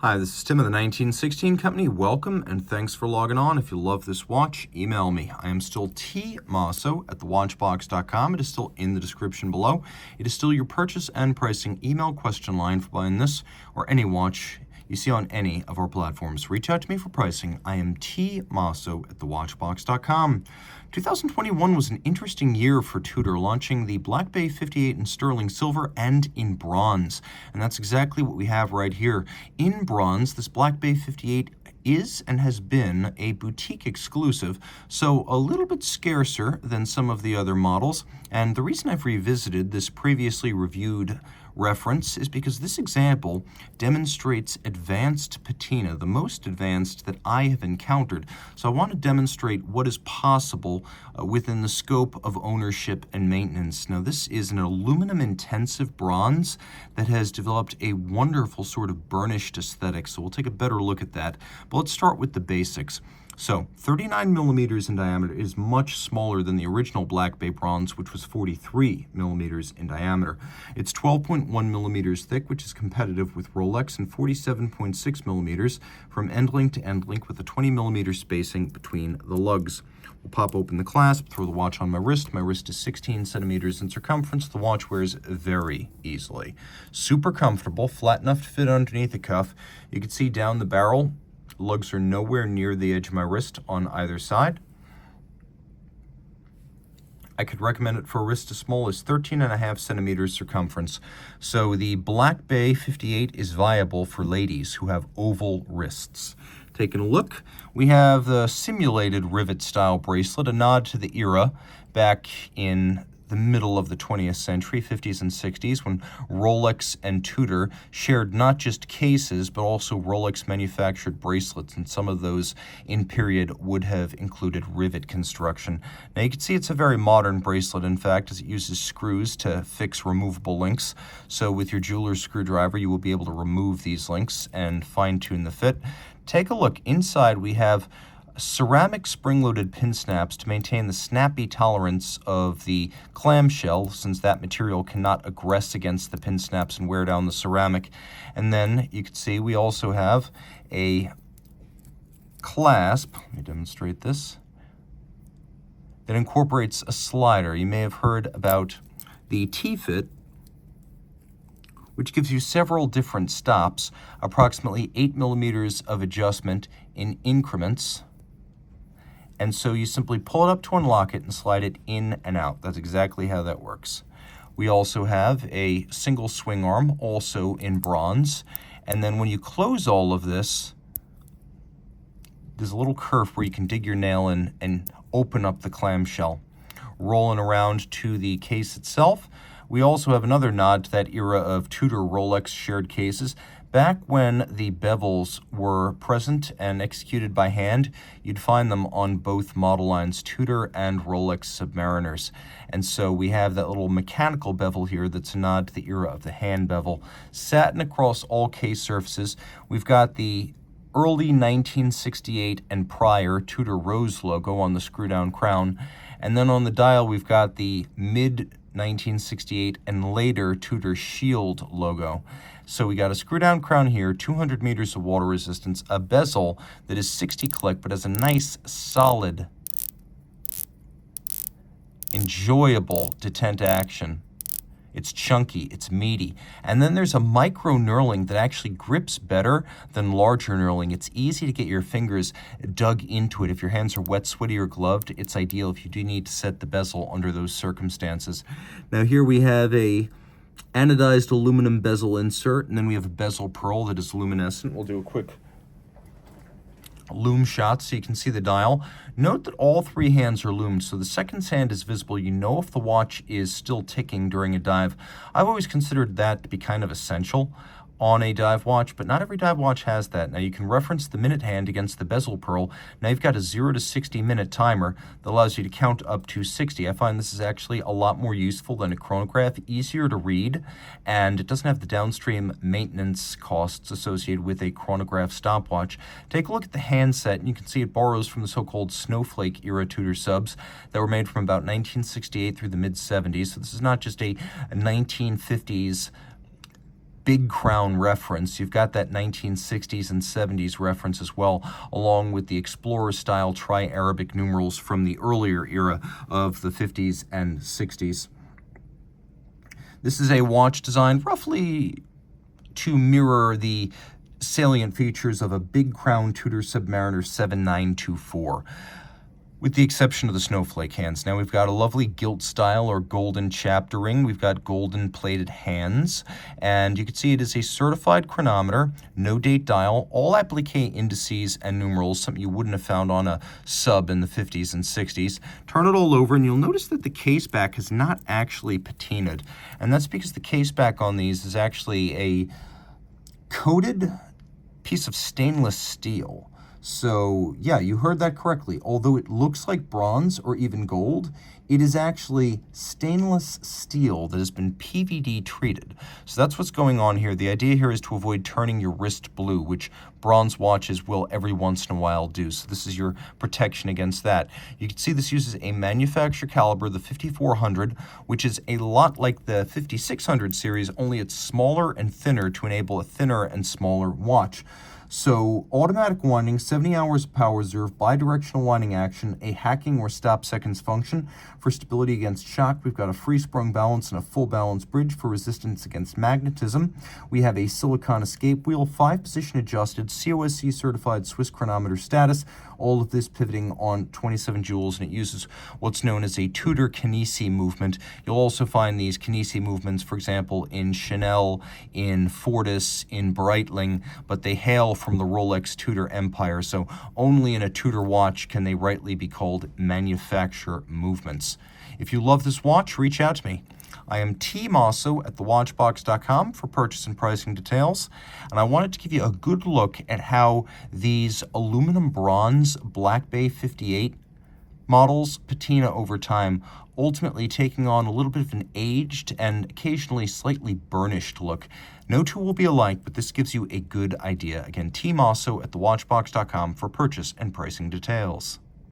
Hi, this is Tim of the 1916 Company. Welcome and thanks for logging on. If you love this watch, email me. I am still Team Mosso at thewatchbox.com. It is still in the description below. It is still your purchase and pricing email question line for buying this or any watch you see on any of our platforms. Reach out to me for pricing. I am Team Mosso at thewatchbox.com. 2021 was an interesting year for Tudor, launching the Black Bay 58 in sterling silver and in bronze. And that's exactly what we have right here. In bronze, this Black Bay 58 is and has been a boutique exclusive, so a little bit scarcer than some of the other models. And the reason I've revisited this previously reviewed reference is because this example demonstrates advanced patina, the most advanced that I have encountered. So I want to demonstrate what is possible within the scope of ownership and maintenance. Now, this is an aluminum intensive bronze that has developed a wonderful sort of burnished aesthetic. So we'll take a better look at that. But let's start with the basics. So 39 millimeters in diameter is much smaller than the original Black Bay bronze, which was 43 millimeters in diameter. It's 12.1 millimeters thick, which is competitive with Rolex, and 47.6 millimeters from end link to end link with a 20 millimeter spacing between the lugs. We'll pop open the clasp, throw the watch on my wrist. My wrist is 16 centimeters in circumference. The watch wears very easily. Super comfortable, flat enough to fit underneath the cuff. You can see down the barrel. Lugs are nowhere near the edge of my wrist on either side. I could recommend it for a wrist as small as 13.5 centimeters circumference. So the Black Bay 58 is viable for ladies who have oval wrists. Taking a look, we have the simulated rivet style bracelet, a nod to the era back in the middle of the 20th century, 50s and 60s, when Rolex and Tudor shared not just cases, but also Rolex manufactured bracelets, and some of those in period would have included rivet construction. Now you can see it's a very modern bracelet, in fact, as it uses screws to fix removable links. So with your jeweler's screwdriver, you will be able to remove these links and fine-tune the fit. Take a look. Inside we have ceramic spring-loaded pin snaps to maintain the snappy tolerance of the clamshell, since that material cannot aggress against the pin snaps and wear down the ceramic. And then you can see we also have a clasp, let me demonstrate this, that incorporates a slider. You may have heard about the T-fit, which gives you several different stops, approximately 8 millimeters of adjustment in increments. And so you simply pull it up to unlock it and slide it in and out. That's exactly how that works. We also have a single swing arm, also in bronze. And then when you close all of this, there's a little kerf where you can dig your nail in and open up the clamshell. Rolling around to the case itself, we also have another nod to that era of Tudor Rolex shared cases. Back when the bevels were present and executed by hand, you'd find them on both model lines, Tudor and Rolex Submariners. And so we have that little mechanical bevel here that's a nod to the era of the hand bevel. Satin across all case surfaces. We've got the early 1968 and prior Tudor Rose logo on the screw-down crown. And then on the dial, we've got the mid-1968 and later Tudor Shield logo. So we got a screw-down crown here, 200 meters of water resistance, a bezel that is 60 click, but has a nice, solid, enjoyable detent action. It's chunky, it's meaty. And then there's a micro knurling that actually grips better than larger knurling. It's easy to get your fingers dug into it. If your hands are wet, sweaty, or gloved, it's ideal if you do need to set the bezel under those circumstances. Now here we have a anodized aluminum bezel insert, and then we have a bezel pearl that is luminescent. We'll do a quick lume shot so you can see the dial. Note that all three hands are loomed, so the second hand is visible. You know if the watch is still ticking during a dive. I've always considered that to be kind of essential on a dive watch, but not every dive watch has that. Now you can reference the minute hand against the bezel pearl. Now you've got a 0 to 60 minute timer that allows you to count up to 60. I find this is actually a lot more useful than a chronograph, easier to read, and it doesn't have the downstream maintenance costs associated with a chronograph stopwatch. Take a look at the handset, and you can see it borrows from the so-called snowflake era Tudor subs that were made from about 1968 through the mid-70s. So this is not just a 1950s big crown reference. You've got that 1960s and 70s reference as well, along with the Explorer-style tri-Arabic numerals from the earlier era of the 50s and 60s. This is a watch designed roughly to mirror the salient features of a big crown Tudor Submariner 7924. With the exception of the snowflake hands. Now we've got a lovely gilt style or golden chapter ring. We've got golden plated hands, and you can see it is a certified chronometer, no date dial, all applique indices and numerals, something you wouldn't have found on a sub in the 50s and 60s. Turn it all over and you'll notice that the case back is not actually patinaed, and that's because the case back on these is actually a coated piece of stainless steel. So, yeah, you heard that correctly. Although it looks like bronze or even gold, it is actually stainless steel that has been PVD treated. So that's what's going on here. The idea here is to avoid turning your wrist blue, which bronze watches will every once in a while do. So this is your protection against that. You can see this uses a manufacturer caliber, the 5400, which is a lot like the 5600 series, only it's smaller and thinner to enable a thinner and smaller watch. So automatic winding, 70 hours of power reserve, bidirectional winding action, a hacking or stop seconds function. For stability against shock, we've got a free sprung balance and a full balance bridge for resistance against magnetism. We have a silicon escape wheel, 5-position adjusted, COSC certified Swiss chronometer status, all of this pivoting on 27 joules, and it uses what's known as a Tudor Kinesi movement. You'll also find these Kinesi movements, for example, in Chanel, in Fortis, in Breitling, but they hail from the Rolex Tudor empire, so only in a Tudor watch can they rightly be called manufacturer movements. If you love this watch, reach out to me. I am Team Mosso at thewatchbox.com for purchase and pricing details, and I wanted to give you a good look at how these aluminum bronze Black Bay 58 models patina over time, ultimately taking on a little bit of an aged and occasionally slightly burnished look. No two will be alike, but this gives you a good idea. Again, Team Mosso at thewatchbox.com for purchase and pricing details.